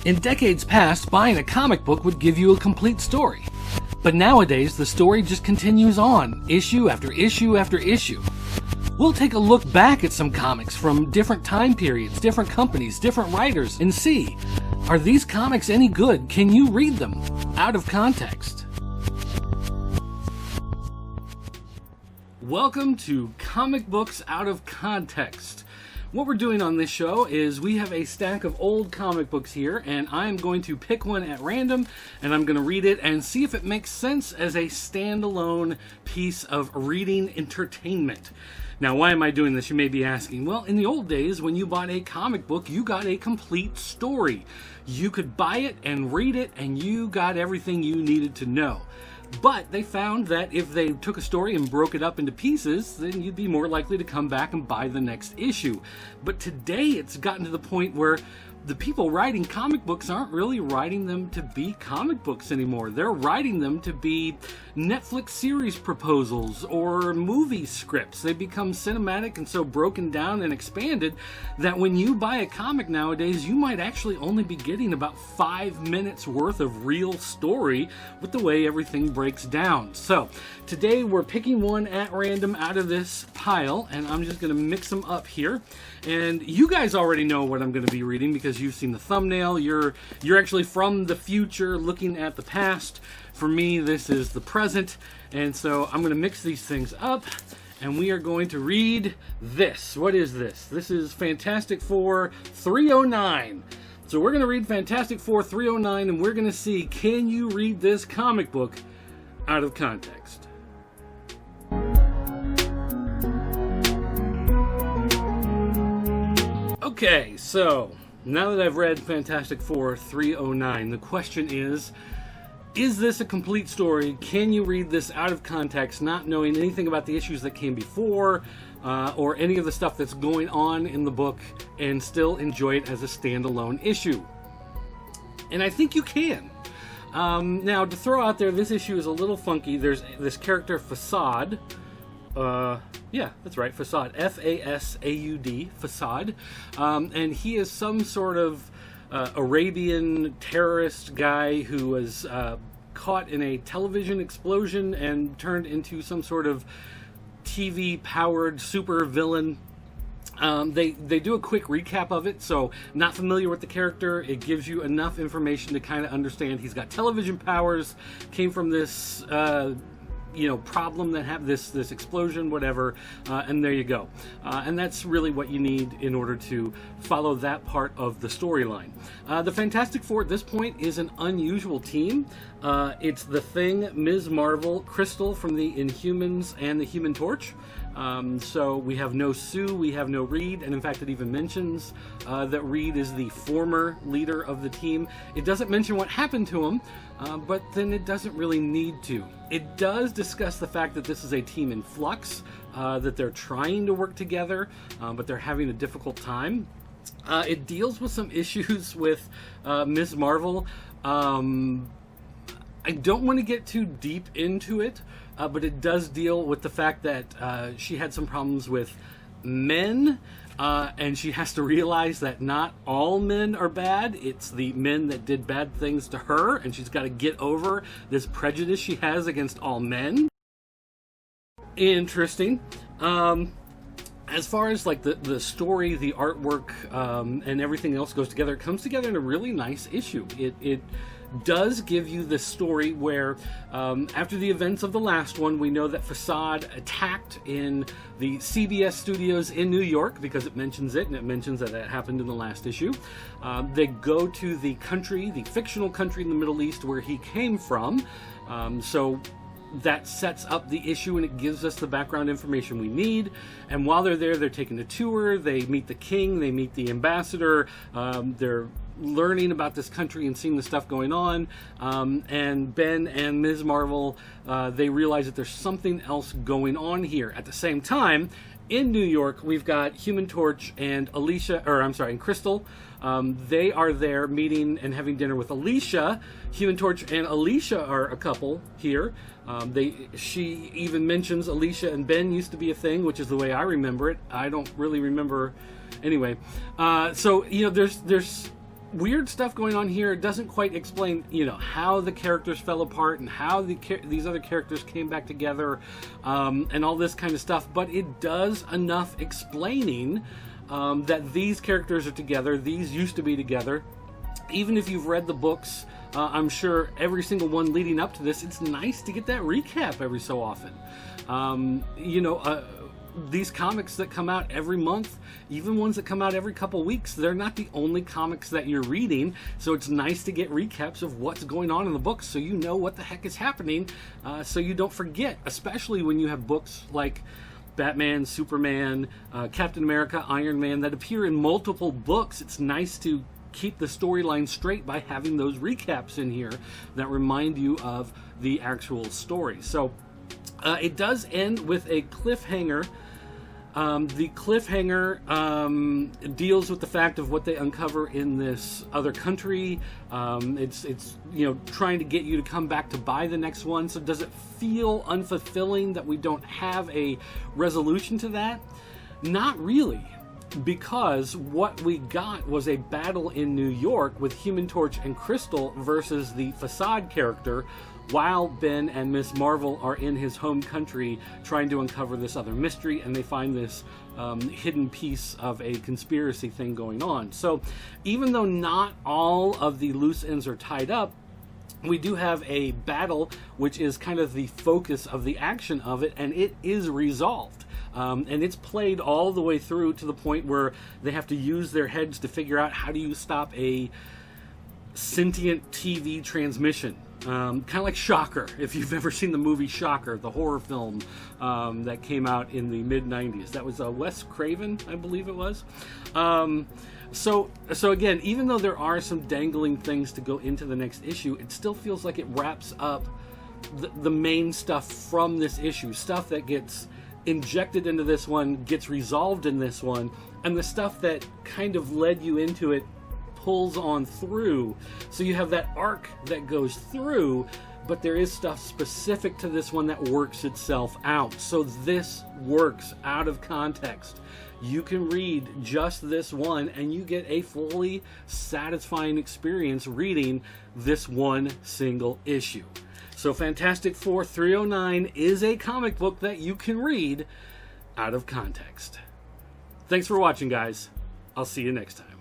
In decades past, buying a comic book would give you a complete story. But nowadays, the story just continues on, issue after issue after issue. We'll take a look back at some comics from different time periods, different companies, different writers, and see, are these comics any good? Can you read them out of context? Welcome to Comic Books Out of Context. What we're doing on this show is we have a stack of old comic books here, and I'm going to pick one at random, and I'm going to read it and see if it makes sense as a standalone piece of reading entertainment. Now, why am I doing this? You may be asking. Well, in the old days, when you bought a comic book, you got a complete story. You could buy it and read it, and you got everything you needed to know. But they found that if they took a story and broke it up into pieces, then you'd be more likely to come back and buy the next issue. But today it's gotten to the point where the people writing comic books aren't really writing them to be comic books anymore. They're writing them to be Netflix series proposals or movie scripts. They become cinematic and so broken down and expanded that when you buy a comic nowadays, you might actually only be getting about 5 minutes worth of real story with the way everything breaks down. So today we're picking one at random out of this pile, and I'm just going to mix them up here. And you guys already know what I'm going to be reading because you've seen the thumbnail. You're actually from the future looking at the past. For me, this is the present. And so I'm going to mix these things up, and we are going to read this. What is this? This is Fantastic Four 309. So we're going to read Fantastic Four 309, and we're going to see, can you read this comic book out of context? Okay, so now that I've read Fantastic Four 309, the question is this a complete story? Can you read this out of context, not knowing anything about the issues that came before or any of the stuff that's going on in the book, and still enjoy it as a standalone issue? And I think you can. Now, to throw out there, this issue is a little funky. There's this character, Fasaud. Yeah, that's right, Fasaud. F-A-S-A-U-D, Fasaud. And he is some sort of Arabian terrorist guy who was caught in a television explosion and turned into some sort of TV-powered super villain. They do a quick recap of it, so not familiar with the character, it gives you enough information to kind of understand he's got television powers, came from this problem that happened, this explosion, whatever, and there you go. And that's really what you need in order to follow that part of the storyline. The Fantastic Four at this point is an unusual team. It's the Thing, Ms. Marvel, Crystal from the Inhumans, and the Human Torch. So we have no Sue, we have no Reed, and in fact it even mentions that Reed is the former leader of the team. It doesn't mention what happened to him, but then it doesn't really need to. It does discuss the fact that this is a team in flux, that they're trying to work together, but they're having a difficult time. It deals with some issues with Ms. Marvel. I don't want to get too deep into it, but it does deal with the fact that she had some problems with men, and she has to realize that not all men are bad. It's the men that did bad things to her, and she's got to get over this prejudice she has against all men. Interesting. As far as like the story, the artwork, and everything else goes together, it comes together in a really nice issue. It does give you this story where after the events of the last one, we know that Fasaud attacked in the CBS studios in New York, because it mentions it, and it mentions that it happened in the last issue. They go to the country, the fictional country in the Middle East where he came from. So that sets up the issue, and it gives us the background information we need. And while they're there, they're taking a tour, they meet the king, they meet the ambassador, they're learning about this country and seeing the stuff going on, and Ben and Ms. Marvel, they realize that there's something else going on here. At the same time, in New York, we've got Human Torch and and Crystal. They are there meeting and having dinner with Alicia. Human Torch and Alicia are a couple here. She even mentions Alicia and Ben used to be a thing, which is the way I remember it. I don't really remember. Anyway, so there's weird stuff going on here. It doesn't quite explain, you know, how the characters fell apart and how these other characters came back together, and all this kind of stuff. But it does enough explaining that these characters are together. These used to be together. Even if you've read the books, I'm sure every single one leading up to this, it's nice to get that recap every so often. You know, these comics that come out every month, even ones that come out every couple weeks, they're not the only comics that you're reading. So it's nice to get recaps of what's going on in the books so you know what the heck is happening, so you don't forget, especially when you have books like Batman, Superman, Captain America, Iron Man that appear in multiple books. It's nice to keep the storyline straight by having those recaps in here that remind you of the actual story. So it does end with a cliffhanger. The cliffhanger deals with the fact of what they uncover in this other country. It's you know, trying to get you to come back to buy the next one. So does it feel unfulfilling that we don't have a resolution to that? Not really, because what we got was a battle in New York with Human Torch and Crystal versus the Facade character, while Ben and Miss Marvel are in his home country trying to uncover this other mystery, and they find this hidden piece of a conspiracy thing going on. So even though not all of the loose ends are tied up, we do have a battle which is kind of the focus of the action of it, and it is resolved. And it's played all the way through to the point where they have to use their heads to figure out how do you stop a sentient TV transmission. Kind of like Shocker, if you've ever seen the movie Shocker, the horror film that came out in the mid-90s. That was Wes Craven, I believe it was. So again, even though there are some dangling things to go into the next issue, it still feels like it wraps up the main stuff from this issue. Stuff that gets injected into this one gets resolved in this one, and the stuff that kind of led you into it pulls on through. So you have that arc that goes through, but there is stuff specific to this one that works itself out. So this works out of context. You can read just this one and you get a fully satisfying experience reading this one single issue. So Fantastic Four 309 is a comic book that you can read out of context. Thanks for watching, guys. I'll see you next time.